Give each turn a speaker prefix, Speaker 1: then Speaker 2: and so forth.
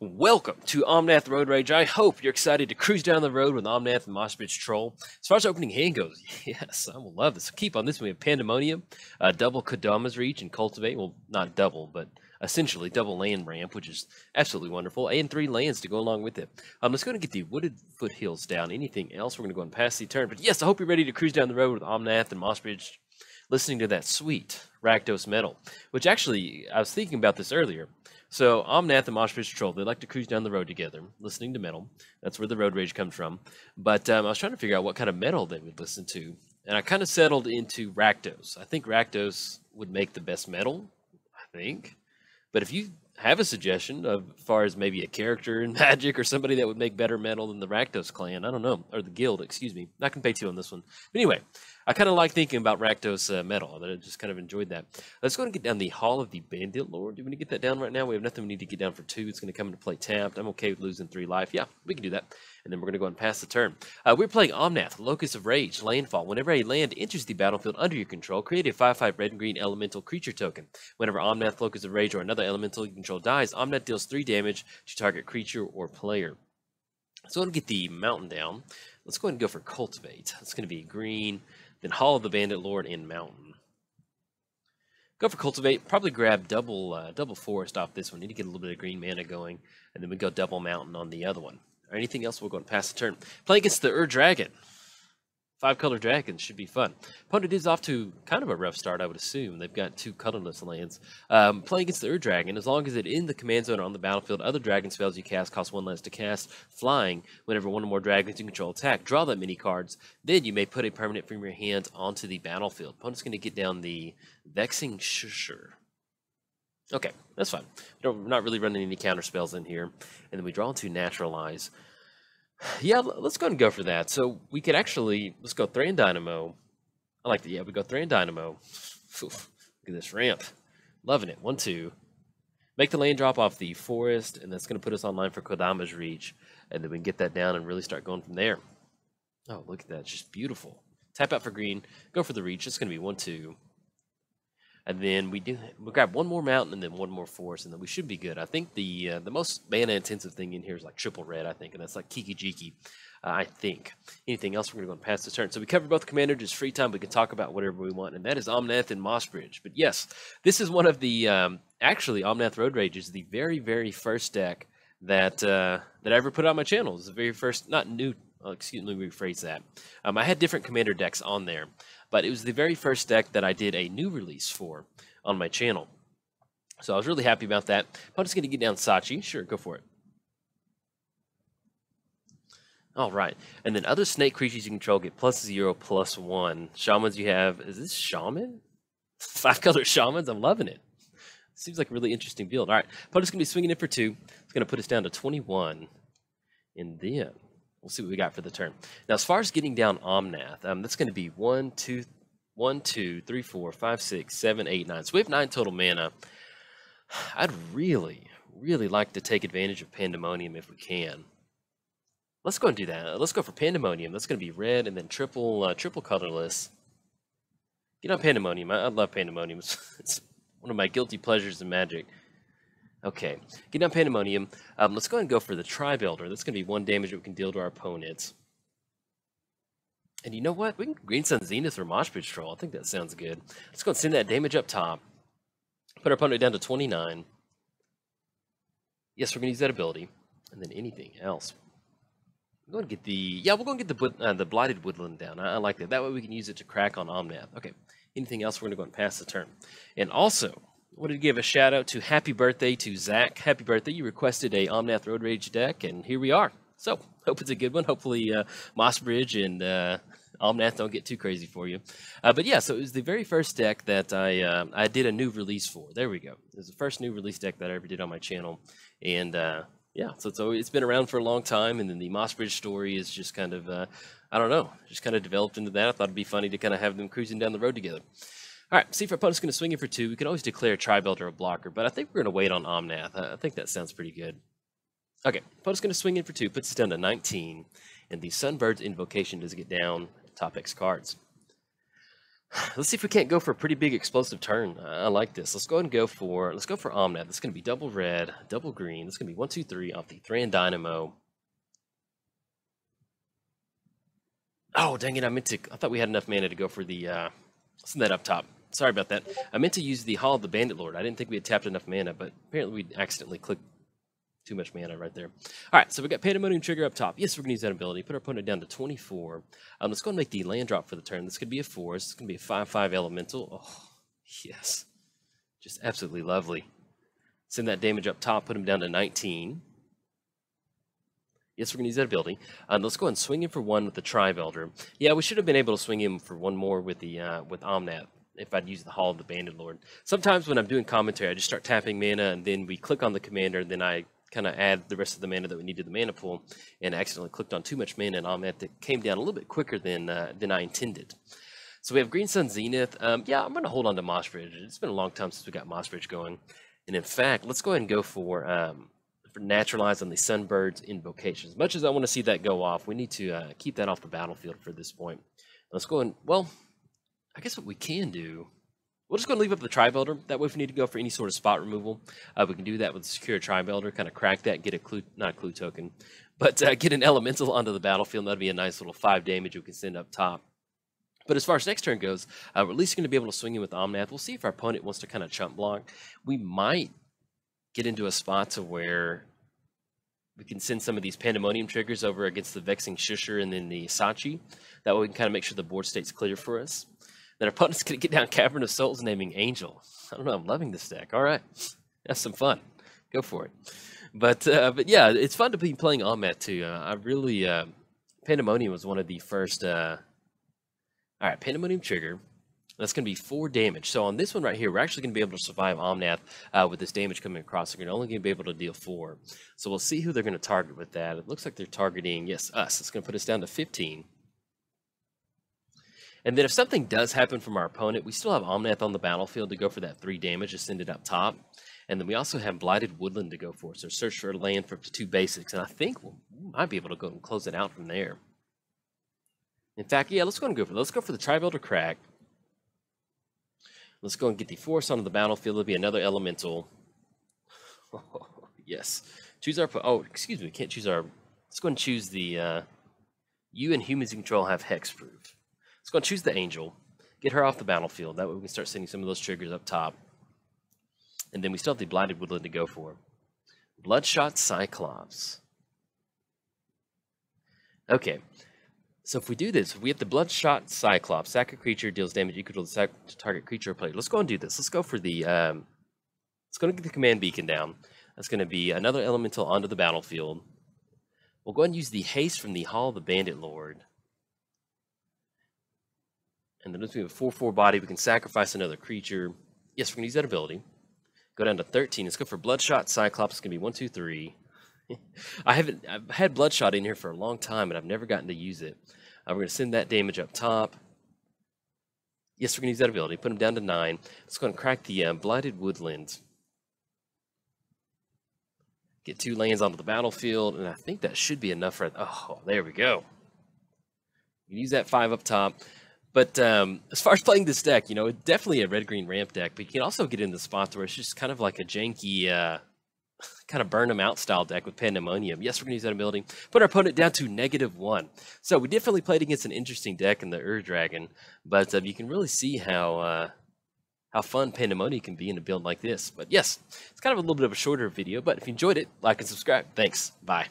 Speaker 1: Welcome to Omnath Road Rage. I hope you're excited to cruise down the road with Omnath and Mossbridge Troll. As far as opening hand goes, yes, I will love this. Keep on this. We have Pandemonium, double Kodama's Reach, and Cultivate. Well, not double, but essentially double land ramp, which is absolutely wonderful. And 3 lands to go along with it. Let's go and get the Wooded Foothills down. Anything else? We're going to go and pass the turn. But yes, I hope you're ready to cruise down the road with Omnath and Mossbridge, listening to that sweet Rakdos metal, which actually, I was thinking about this earlier. So Omnath and Mossbridge Troll, they like to cruise down the road together, listening to metal. That's where the road rage comes from. But I was trying to figure out what kind of metal they would listen to, and I kind of settled into Rakdos. I think Rakdos would make the best metal, I think. But if you have a suggestion of as far as maybe a character in Magic or somebody that would make better metal than the Rakdos clan, I don't know, or the guild, excuse me. Not going to pay 2 on this one. But anyway, I kind of like thinking about Rakdos metal. I just kind of enjoyed that. Let's go and get down the Hall of the Bandit Lord. Do we need to get that down right now? We have nothing we need to get down for 2. It's going to come into play tapped. I'm okay with losing 3 life. Yeah, we can do that. And then we're going to go and pass the turn. We're playing Omnath, Locus of Rage, Landfall. Whenever a land enters the battlefield under your control, create a 5/5 red and green elemental creature token. Whenever Omnath, Locus of Rage, or another elemental you control dies, Omnath deals 3 damage to target creature or player. So I'm going to get the mountain down. Let's go ahead and go for Cultivate. It's going to be green, then Hall of the Bandit Lord and Mountain. Go for Cultivate. Probably grab double Forest off this one. Need to get a little bit of green mana going, and then we go double Mountain on the other one. Or anything else, we'll go and pass the turn. Play against the Dragon. 5-color dragons should be fun. Opponent is off to kind of a rough start, I would assume. They've got 2 colorless lands. Playing against the Dragon, as long as it in the command zone or on the battlefield, other dragon spells you cast cost 1 less to cast. Flying, whenever 1 or more dragons you control attack, draw that many cards. Then you may put a permanent from your hand onto the battlefield. Opponent's going to get down the Vexing Shusher. Okay, that's fine. We're not really running any counter spells in here. And then we draw into Naturalize. Yeah, let's go and go for that. So we could actually, let's go Thran Dynamo. I like that. Yeah, we go Thran Dynamo. Look at this ramp. Loving it. 1-2. Make the land drop off the forest, and that's going to put us online for Kodama's Reach. And then we can get that down and really start going from there. Oh, look at that. It's just beautiful. Tap out for green. Go for the Reach. It's going to be 1-2. And then we'll grab 1 more mountain and then 1 more forest, and then we should be good. I think the most mana-intensive thing in here is like triple red, I think, and that's like Kiki Jiki, I think. Anything else, we're going to go and pass the turn. So we cover both commander, just free time. We can talk about whatever we want, and that is Omnath and Mossbridge. But yes, this is one of the, actually, Omnath Road Rage is the very, very first deck that I ever put on my channel. It's the very first, not new, excuse me, rephrase that. I had different commander decks on there, but it was the very first deck that I did a new release for on my channel. So I was really happy about that. I'm just going to get down Sachi. Sure, go for it. All right. And then other snake creatures you control get +0/+1. Shamans you have, is this Shaman? 5-color Shamans? I'm loving it. Seems like a really interesting build. All right. Opponent's going to be swinging in for 2. It's going to put us down to 21. And then we'll see what we got for the turn. Now, as far as getting down Omnath, that's going to be 1, 2, 3, 4, 5, 6, 7, 8, 9. So we have 9 total mana. I'd really, really like to take advantage of Pandemonium if we can. Let's go and do that. Let's go for Pandemonium. That's going to be red and then triple colorless. Get on Pandemonium. I love Pandemonium. It's one of my guilty pleasures in Magic. Okay, get down Pandemonium. Let's go ahead and go for the Tri-Builder. That's going to be 1 damage that we can deal to our opponents. And you know what? We can Green Sun Zenith or Mossbridge Troll. I think that sounds good. Let's go and send that damage up top. Put our opponent down to 29. Yes, we're going to use that ability. And then anything else. We're going to get the... Yeah, we're going to get the Blighted Woodland down. I like that. That way we can use it to crack on Omnath. Okay, anything else, we're going to go and pass the turn. And also, I wanted to give a shout out to happy birthday to Zach. Happy birthday. You requested a Omnath Road Rage deck, and here we are. So, hope it's a good one. Hopefully, Mossbridge and Omnath don't get too crazy for you. But yeah, so it was the very first deck that I did a new release for. There we go. It was the first new release deck that I ever did on my channel. And yeah, so it's been around for a long time. And then the Mossbridge story is just kind of, I don't know, just kind of developed into that. I thought it'd be funny to kind of have them cruising down the road together. All right, see if our opponent's going to swing in for 2. We can always declare Tri-Builder a blocker, but I think we're going to wait on Omnath. I think that sounds pretty good. Okay, opponent's going to swing in for 2, puts us down to 19, and the Sunbird's Invocation does get down top X cards. Let's see if we can't go for a pretty big explosive turn. I like this. Let's go ahead and go for Omnath. That's going to be double red, double green. That's going to be 1, 2, 3 off the Thran Dynamo. Oh, dang it. I thought we had enough mana to go for the, send that up top. Sorry about that. I meant to use the Hall of the Bandit Lord. I didn't think we had tapped enough mana, but apparently we accidentally clicked too much mana right there. All right, so we got Pandemonium Trigger up top. Yes, we're going to use that ability. Put our opponent down to 24. Let's go and make the land drop for the turn. This could be a 4. This is going to be a 5/5 elemental. Oh, yes. Just absolutely lovely. Send that damage up top. Put him down to 19. Yes, we're going to use that ability. Let's go and swing him for 1 with the Trivelder. Yeah, we should have been able to swing him for 1 more with the with Omnath if I'd used the Hall of the Bandit Lord. Sometimes when I'm doing commentary, I just start tapping mana, and then we click on the commander, and then I kind of add the rest of the mana that we need to the mana pool, and I accidentally clicked on too much mana in Omnath that came down a little bit quicker than I intended. So we have Green Sun Zenith. Yeah, I'm going to hold on to Moss Bridge. It's been a long time since we got Moss Bridge going. And in fact, let's go ahead and go for Naturalize on the Sunbird's Invocation. As much as I want to see that go off, we need to keep that off the battlefield for this point. Let's go and, well, I guess what we can do, we'll just go and leave up the Trivelder. That way if we need to go for any sort of spot removal, we can do that with the Secure Trivelder, kind of crack that, get a clue, not a clue token, but get an elemental onto the battlefield. That'd be a nice little 5 damage we can send up top. But as far as next turn goes, we're at least going to be able to swing in with Omnath. We'll see if our opponent wants to kind of chump block. We might get into a spot to where we can send some of these Pandemonium triggers over against the Vexing Shusher and then the Sachi. That way we can kind of make sure the board stays clear for us. Then our opponent's going to get down Cavern of Souls naming Angel. I don't know, I'm loving this deck. All right, have some fun. Go for it. But yeah, it's fun to be playing Omnath too. I really, Pandemonium was one of the first... all right, Pandemonium Trigger. That's going to be 4 damage. So on this one right here, we're actually going to be able to survive Omnath with this damage coming across. We're only going to be able to deal 4. So we'll see who they're going to target with that. It looks like they're targeting, yes, us. It's going to put us down to 15. And then if something does happen from our opponent, we still have Omnath on the battlefield to go for that 3 damage to send it up top. And then we also have Blighted Woodland to go for. So search for a land for up to 2 basics. And I think we might be able to go and close it out from there. In fact, yeah, let's go and go for it. Let's go for the Trivelder Crack. Let's go and get the Force onto the battlefield. It'll be another elemental. Oh, yes. Choose our... Oh, excuse me. We can't choose our... Let's go and choose the... You and humans in control have hexproof. Let's go and choose the Angel. Get her off the battlefield. That way we can start sending some of those triggers up top. And then we still have the Blighted Woodland to go for. Bloodshot Cyclops. Okay. So if we do this, we have the Bloodshot Cyclops. Sack a creature, deals damage equal to the target creature or player. Let's go and do this. Let's go for the... let's go and get the command beacon down. That's going to be another elemental onto the battlefield. We'll go ahead and use the haste from the Hall of the Bandit Lord. And then once we have a 4/4 body, we can sacrifice another creature. Yes, we're going to use that ability. Go down to 13. Let's go for Bloodshot Cyclops. It's going to be 1, 2, 3. I've had Bloodshot in here for a long time, but I've never gotten to use it. We're going to send that damage up top. Yes, we're going to use that ability. Put him down to 9. Let's go and crack the Blighted Woodland. Get 2 lands onto the battlefield, and I think that should be enough for... Oh, there we go. You can use that 5 up top. But as far as playing this deck, you know, it's definitely a red-green ramp deck, but you can also get in the spots where it's just kind of like a janky, kind of burn them out style deck with Pandemonium. Yes, we're going to use that ability. Put our opponent down to -1. So we definitely played against an interesting deck in the Ur-Dragon, but you can really see how fun Pandemonium can be in a build like this. But yes, it's kind of a little bit of a shorter video, but if you enjoyed it, like and subscribe. Thanks. Bye.